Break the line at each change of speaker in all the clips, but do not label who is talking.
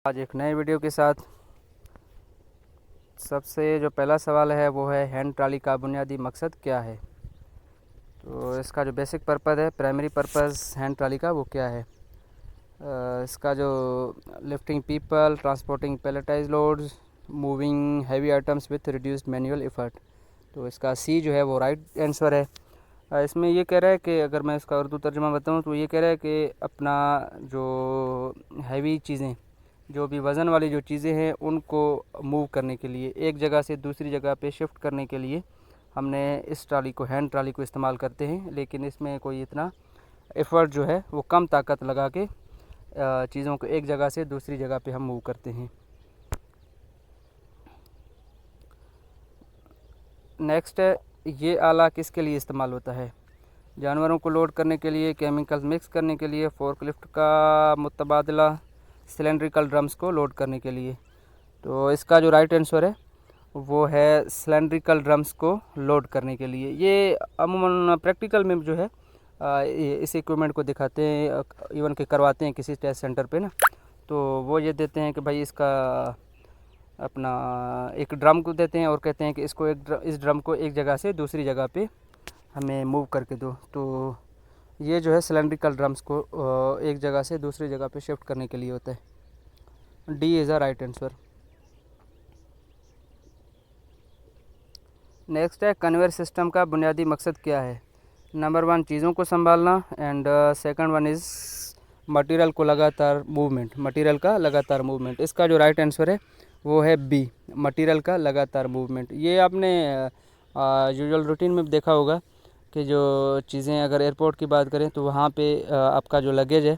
आज एक नए वीडियो के साथ। सबसे जो पहला सवाल है वो है हैंड ट्राली का बुनियादी मकसद क्या है। तो इसका जो बेसिक पर्पज़ है, प्राइमरी पर्पज़ हैंड ट्राली का वो क्या है। इसका जो lifting people, transporting pelletised loads, moving heavy items with reduced manual effort. तो इसका सी जो है वो राइट आंसर है। इसमें ये कह रहा है कि अगर मैं इसका उर्दू तर्जुमा बताऊँ तो ये कह रहा है कि अपना जो हैवी चीज़ें, जो भी वज़न वाली जो चीज़ें हैं उनको मूव करने के लिए, एक जगह से दूसरी जगह पे शिफ्ट करने के लिए हमने इस ट्राली को, हैंड ट्राली को इस्तेमाल करते हैं। लेकिन इसमें कोई इतना एफ़र्ट जो है वो कम ताकत लगा के चीज़ों को एक जगह से दूसरी जगह पे हम मूव करते हैं। नेक्स्ट है, ये आला किसके लिए इस्तेमाल होता है। जानवरों को लोड करने के लिए, केमिकल मिक्स करने के लिए, फोर्कलिफ्ट का मुतबादला, सिलेंड्रिकल ड्रम्स को लोड करने के लिए। तो इसका जो राइट आंसर है वो है सिलेंड्रिकल ड्रम्स को लोड करने के लिए। ये अमूमन प्रैक्टिकल में जो है इस इक्विपमेंट को दिखाते हैं, इवन के करवाते हैं किसी टेस्ट सेंटर पे ना। तो वो ये देते हैं कि भाई इसका अपना एक ड्रम को देते हैं और कहते हैं कि इसको इस ड्रम को एक जगह से दूसरी जगह पे हमें मूव करके दो। तो ये जो है सिलेंड्रिकल ड्रम्स को एक जगह से दूसरी जगह पे शिफ्ट करने के लिए होता है। D is a right answer. Next है, कन्वेयर सिस्टम का बुनियादी मकसद क्या है। नंबर 1 चीज़ों को संभालना, and second one is material को लगातार मूवमेंट, मटेरियल का लगातार मूवमेंट। इसका जो राइट आंसर है वो है बी, मटेरियल का लगातार मूवमेंट। ये आपने यूजुअल रूटीन में देखा होगा कि जो चीज़ें, अगर एयरपोर्ट की बात करें तो वहाँ पे आपका जो लगेज है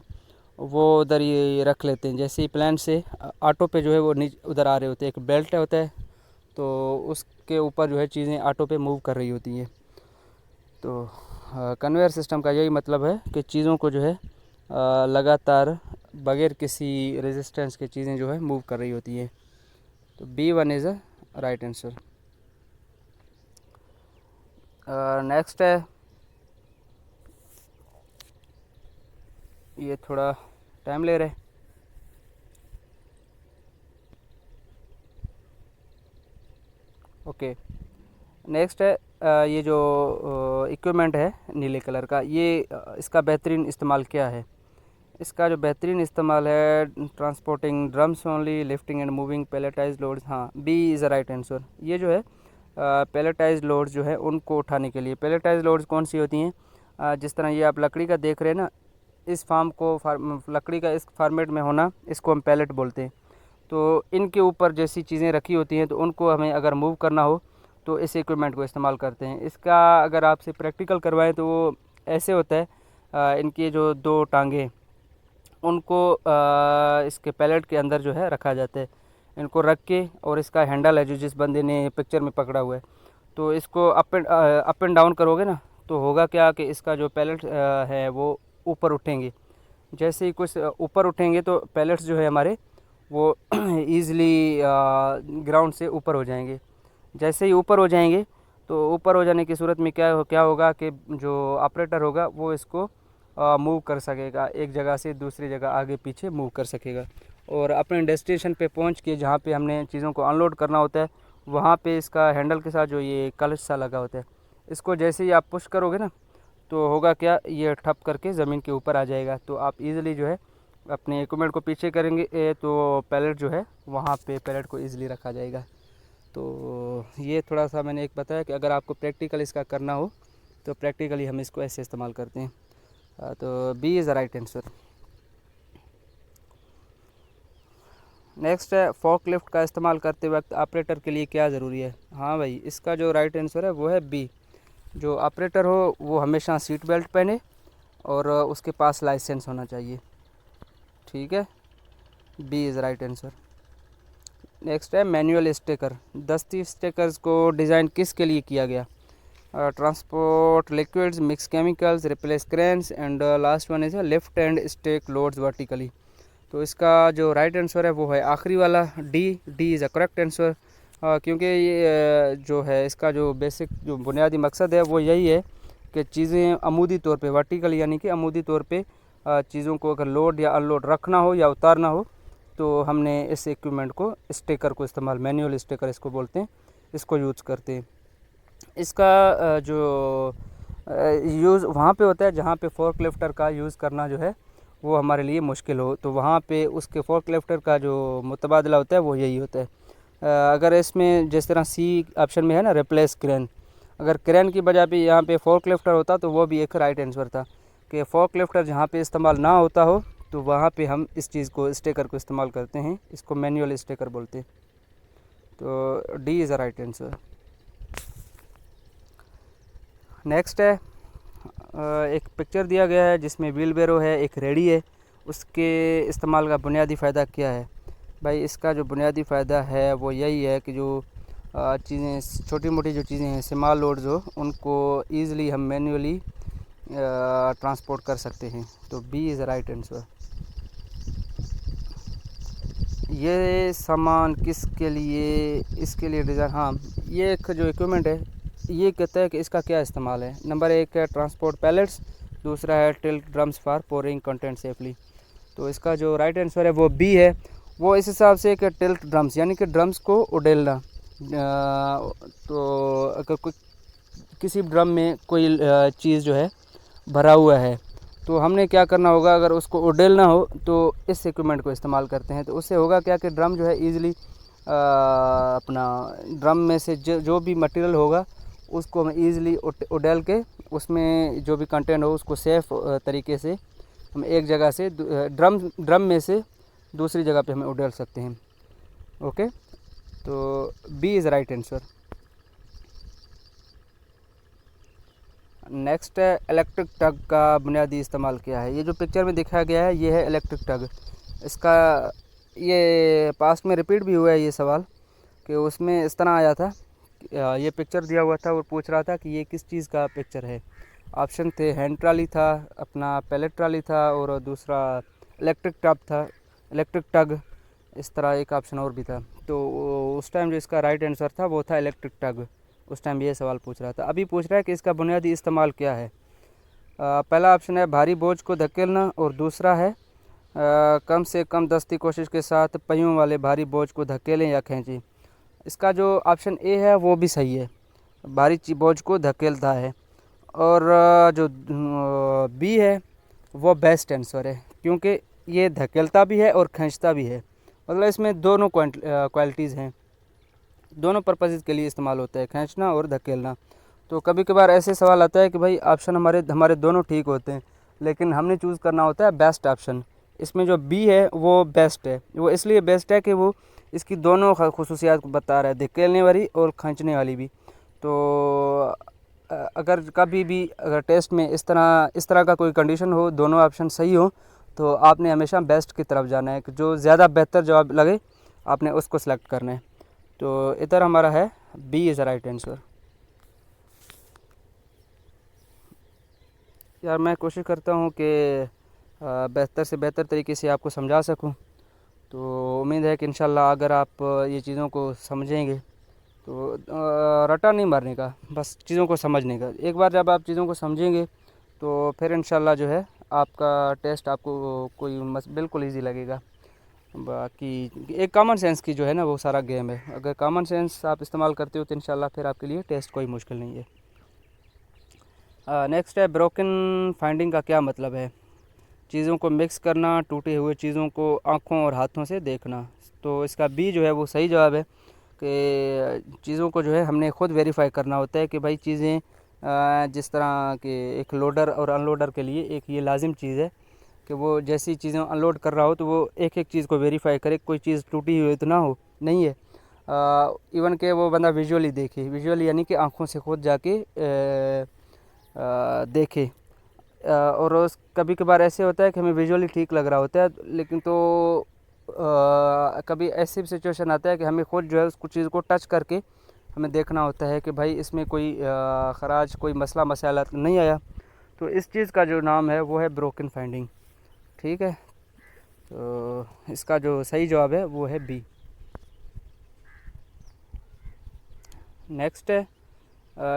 वो उधर ये रख लेते हैं। जैसे ही प्लेन से ऑटो पे जो है वो नीचे उधर आ रहे होते हैं, एक बेल्ट होता है तो उसके ऊपर जो है चीज़ें ऑटो पे मूव कर रही होती हैं। तो कन्वेयर सिस्टम का यही मतलब है कि चीज़ों को जो है लगातार बगैर किसी रेजिस्टेंस के चीज़ें जो है मूव कर रही होती हैं। तो B1 is a right answer. Next है, ये थोड़ा टाइम ले रहे। ओके, नेक्स्ट है, ये जो इक्विपमेंट है नीले कलर का, ये इसका बेहतरीन इस्तेमाल क्या है। इसका जो बेहतरीन इस्तेमाल है, transporting drums only, lifting and moving palletize loads. हाँ, B is a right answer. ये जो है पैलेटाइज लोड्स जो है उनको उठाने के लिए। पैलेटाइज लोड्स कौन सी होती हैं, जिस तरह ये आप लकड़ी का देख रहे हैं ना, इस फार्म को लकड़ी का इस फॉर्मेट में होना, इसको हम पैलेट बोलते हैं। तो इनके ऊपर जैसी चीज़ें रखी होती हैं तो उनको हमें अगर मूव करना हो तो इस इक्विपमेंट को इस्तेमाल करते हैं। इसका अगर आपसे प्रैक्टिकल करवाएं तो वो ऐसे होता है, इनकी जो 2 टांगें उनको इसके पैलेट के अंदर जो है रखा जाता है। इनको रख के, और इसका हैंडल है जो जिस बंदे ने पिक्चर में पकड़ा हुआ है, तो इसको अप एंड डाउन करोगे ना तो होगा क्या कि इसका जो पैलेट है वो ऊपर उठेंगे। जैसे ही कुछ ऊपर उठेंगे तो पैलेट्स जो है हमारे वो ईज़िली ग्राउंड से ऊपर हो जाएंगे। जैसे ही ऊपर हो जाएंगे तो ऊपर हो जाने की सूरत में क्या होगा कि जो ऑपरेटर होगा वो इसको मूव कर सकेगा, एक जगह से दूसरी जगह आगे पीछे मूव कर सकेगा। और अपने डेस्टिनेशन पे पहुंच के जहाँ पे हमने चीज़ों को अनलोड करना होता है वहाँ पे इसका हैंडल के साथ जो ये कलश सा लगा होता है, इसको जैसे ही आप पुश करोगे ना तो होगा क्या, ये ठप करके ज़मीन के ऊपर आ जाएगा। तो आप इजीली जो है अपने इक्विपमेंट को पीछे करेंगे तो पैलेट जो है वहाँ पे पैलेट को ईज़िली रखा जाएगा। तो ये थोड़ा सा मैंने एक बताया कि अगर आपको प्रैक्टिकल इसका करना हो तो प्रैक्टिकली हम इसको ऐसे इस्तेमाल करते हैं। तो B is the right answer. Next है, फोर्कलिफ्ट का इस्तेमाल करते वक्त ऑपरेटर के लिए क्या ज़रूरी है। हाँ भाई, इसका जो राइट आंसर है वो है बी। जो ऑपरेटर हो वो हमेशा सीट बेल्ट पहने और उसके पास लाइसेंस होना चाहिए। ठीक है, B is right answer. Next है, मैनुअल स्टेकर। दस्ती स्टेकर्स को डिज़ाइन किसके लिए किया गया। Transport liquids, mix chemicals, replace cranes, and last one is lift and stack loads vertically. तो इसका जो राइट आंसर है वो है आखिरी वाला, D is a correct answer. क्योंकि ये जो है इसका जो बेसिक जो बुनियादी मकसद है वो यही है कि चीज़ें अमूदी तौर पे, वर्टिकल यानी कि अमूदी तौर पे चीज़ों को अगर लोड या अनलोड रखना हो या उतारना हो तो हमने इस इक्विपमेंट को, स्टेकर को इस्तेमाल, मैनुअल स्टेकर इसको बोलते हैं, इसको यूज़ करते हैं। इसका जो यूज़ वहाँ पे होता है जहाँ पे फोर्क लिफ्टर का यूज़ करना जो है वो हमारे लिए मुश्किल हो, तो वहाँ पे उसके फोर्क लिफ्टर का जो मुतबादला होता है वो यही होता है। अगर इसमें जिस तरह सी ऑप्शन में है ना, रिप्लेस क्रेन, अगर क्रेन की बजाय भी यहाँ पे फोर्क लिफ्टर होता तो वो भी एक राइट आंसर था कि फोर्क लिफ्टर जहाँ पे इस्तेमाल ना होता हो तो वहाँ पे हम इस चीज़ को, स्टेकर को इस्तेमाल करते हैं, इसको मैनुअल स्टेकर बोलते हैं। तो D is a right answer. Next है, एक पिक्चर दिया गया है जिसमें व्हील बैरो है, एक रेडी है, उसके इस्तेमाल का बुनियादी फ़ायदा क्या है? भाई इसका जो बुनियादी फ़ायदा है वो यही है कि जो चीज़ें, छोटी मोटी जो चीज़ें हैं, स्मॉल लोड्स हो, उनको ईज़िली हम मैन्युअली ट्रांसपोर्ट कर सकते हैं। तो बी इज़ राइट आंसर। ये सामान किसके लिए, इसके लिए डिज़ाइन, हाँ, ये एक जो इक्विपमेंट है ये कहता है कि इसका क्या इस्तेमाल है। नंबर 1 है ट्रांसपोर्ट पैलेट्स, दूसरा है tilt drums for pouring content safely. तो इसका जो राइट आंसर है वो बी है। वो इस हिसाब से कि टिल्ट ड्रम्स यानी कि ड्रम्स को उड़ेलना। तो अगर कोई किसी ड्रम में कोई चीज़ जो है भरा हुआ है तो हमने क्या करना होगा, अगर उसको उड़ेलना हो तो इस इक्विपमेंट को इस्तेमाल करते हैं। तो उससे होगा क्या कि ड्रम जो है ईज़िली अपना ड्रम में से जो भी मटेरियल होगा उसको हम ईज़िली उड़ेल के उसमें जो भी कंटेंट हो उसको सेफ़ तरीके से हम एक जगह से ड्रम में से दूसरी जगह पे हमें उड़ेल सकते हैं। ओके, तो B is right answer. Next है, इलेक्ट्रिक टग का बुनियादी इस्तेमाल क्या है? ये जो पिक्चर में दिखाया गया है ये है इलेक्ट्रिक टग। इसका ये पास्ट में रिपीट भी हुआ है ये सवाल, कि उसमें इस तरह आया था, ये पिक्चर दिया हुआ था और पूछ रहा था कि ये किस चीज़ का पिक्चर है। ऑप्शन थे हैंड ट्राली था, अपना पैलेट ट्राली था, और दूसरा इलेक्ट्रिक टब था, इलेक्ट्रिक टग, इस तरह एक ऑप्शन और भी था। तो उस टाइम जो इसका राइट आंसर था वो था इलेक्ट्रिक टग। उस टाइम ये सवाल पूछ रहा था। अभी पूछ रहा है कि इसका बुनियादी इस्तेमाल क्या है। पहला ऑप्शन है भारी बोझ को धकेलना, और दूसरा है कम से कम दस्ती कोशिश के साथ पहियों वाले भारी बोझ को धकेलें या खींचें। इसका जो ऑप्शन ए है वो भी सही है, भारी बोझ को धकेलता है। और जो बी है वो बेस्ट आंसर है, क्योंकि ये धकेलता भी है और खींचता भी है। मतलब इसमें दोनों क्वालिटीज़ हैं, दोनों पर्पज़ के लिए इस्तेमाल होता है, खींचना और धकेलना। तो कभी कभार ऐसे सवाल आता है कि भाई ऑप्शन हमारे दोनों ठीक होते हैं, लेकिन हमने चूज़ करना होता है बेस्ट ऑप्शन। इसमें जो बी है वो बेस्ट है। वो इसलिए बेस्ट है कि वो इसकी दोनों खसूसियात बता रहा है, धकेलने वाली और खींचने वाली भी। तो अगर कभी भी अगर टेस्ट में इस तरह का कोई कंडीशन हो, दोनों ऑप्शन सही हो, तो आपने हमेशा बेस्ट की तरफ जाना है, कि जो ज़्यादा बेहतर जवाब लगे आपने उसको सेलेक्ट करना है। तो इधर हमारा है बी इज़ राइट आंसर। यार मैं कोशिश करता हूँ कि बेहतर से बेहतर तरीके से आपको समझा सकूँ। तो उम्मीद है कि इंशाल्लाह अगर आप ये चीज़ों को समझेंगे तो रटा नहीं मारने का, बस चीज़ों को समझने का। एक बार जब आप चीज़ों को समझेंगे तो फिर इंशाल्लाह जो है आपका टेस्ट आपको बिल्कुल ईजी लगेगा। बाकी एक कॉमन सेंस की जो है ना वो सारा गेम है। अगर कॉमन सेंस आप इस्तेमाल करते हो तो इंशाल्लाह फिर आपके लिए टेस्ट कोई मुश्किल नहीं है। नेक्स्ट है, ब्रोकन फाइंडिंग का क्या मतलब है? चीज़ों को मिक्स करना, टूटे हुए चीज़ों को आँखों और हाथों से देखना। तो इसका बी जो है वो सही जवाब है, कि चीज़ों को जो है हमने ख़ुद वेरीफाई करना होता है कि भाई चीज़ें जिस तरह के एक लोडर और अनलोडर के लिए एक ये लाजिम चीज़ है कि वो जैसी चीज़ें अनलोड कर रहा हो तो वो एक एक चीज़ को वेरीफाई करे, कोई चीज़ टूटी हुई तो ना हो, नहीं है। इवन के वो बंदा विजुअली देखे, विजुअली यानी कि आँखों से खुद जाके देखे। और उस कभी कभार ऐसे होता है कि हमें विजुअली ठीक लग रहा होता है, लेकिन तो कभी ऐसी भी सिचुएशन आता है कि हमें खुद जो है उसको चीज़ को टच करके हमें देखना होता है कि भाई इसमें कोई ख़राज, कोई मसला मसाला नहीं आया। तो इस चीज़ का जो नाम है वो है ब्रोकन फाइंडिंग। ठीक है, तो इसका जो सही जवाब है वो है बी। नेक्स्ट है,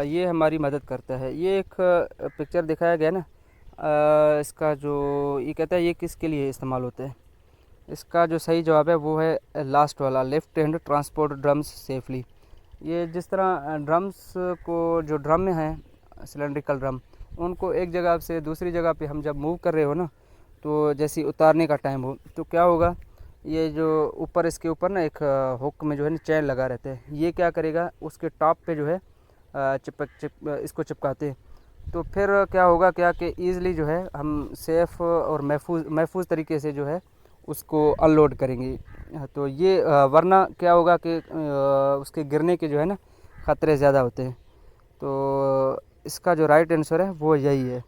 ये हमारी मदद करता है। ये एक पिक्चर दिखाया गया ना, इसका जो ये कहता है ये किसके लिए इस्तेमाल होता है। इसका जो सही जवाब है वो है लास्ट वाला, left hand transport drums safely. ये जिस तरह ड्रम्स को, जो ड्रम में हैं सिलेंड्रिकल ड्रम, उनको एक जगह से दूसरी जगह पे हम जब मूव कर रहे हो ना, तो जैसे उतारने का टाइम हो तो क्या होगा, ये जो ऊपर इसके ऊपर ना एक हुक में जो है ना चैन लगा रहते हैं, ये क्या करेगा उसके टॉप पे जो है इसको चिपकाते हैं। तो फिर क्या होगा क्या कि ईज़िली जो है हम सेफ़ और महफूज तरीके से जो है उसको अनलोड करेंगे। तो ये वरना क्या होगा कि उसके गिरने के जो है ना ख़तरे ज़्यादा होते हैं। तो इसका जो राइट आंसर है वो यही है,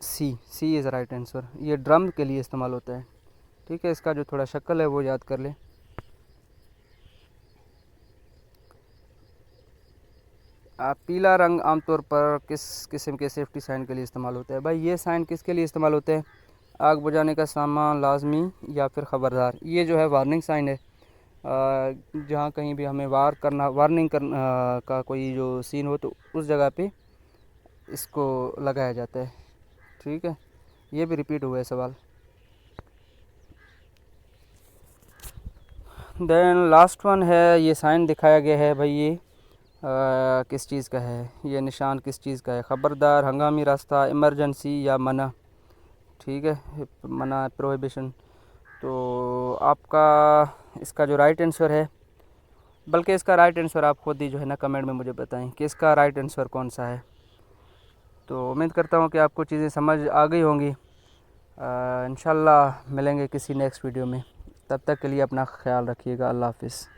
सी इज़ राइट आंसर। ये ड्रम के लिए इस्तेमाल होता है। ठीक है, इसका जो थोड़ा शक्ल है वो याद कर लें। पीला रंग आमतौर पर किस किस्म के सेफ्टी साइन के लिए इस्तेमाल होता है? भाई ये साइन किसके लिए इस्तेमाल होते हैं? आग बुझाने का सामान लाजमी या फिर ख़बरदार। ये जो है वार्निंग साइन है। जहाँ कहीं भी हमें वार्निंग करना का कोई जो सीन हो तो उस जगह पे इसको लगाया जाता है। ठीक है, ये भी रिपीट हुआ है सवाल। देन लास्ट वन है, ये साइन दिखाया गया है भाई, ये किस चीज़ का है? ये निशान किस चीज़ का है? ख़बरदार, हंगामी रास्ता, इमरजेंसी या मना। ठीक है, मना, प्रोहिबिशन। तो आपका इसका जो राइट आंसर है, बल्कि इसका राइट आंसर आप खुद ही जो है ना कमेंट में मुझे बताएं कि इसका राइट आंसर कौन सा है। तो उम्मीद करता हूँ कि आपको चीज़ें समझ आ गई होंगी। इंशाल्लाह मिलेंगे किसी नेक्स्ट वीडियो में। तब तक के लिए अपना ख्याल रखिएगा। अल्लाह हाफ़िज़।